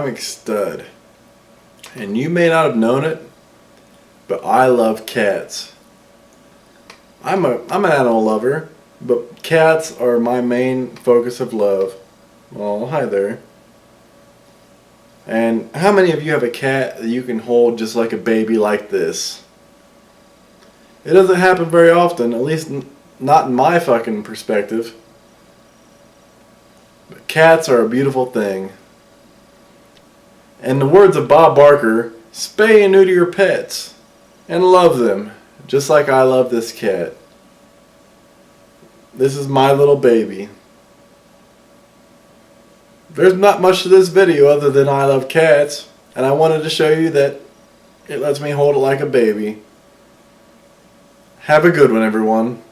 McStud, and you may not have known it, but I love cats. I'm an animal lover, but cats are my main focus of love. Oh, hi there. And how many of you have a cat that you can hold just like a baby like this? It doesn't happen very often, at least not in my fucking perspective. But cats are a beautiful thing. In the words of Bob Barker, spay and neuter your pets and love them just like I love this cat. This is my little baby. There's not much to this video other than I love cats, and I wanted to show you that it lets me hold it like a baby. Have a good one, everyone.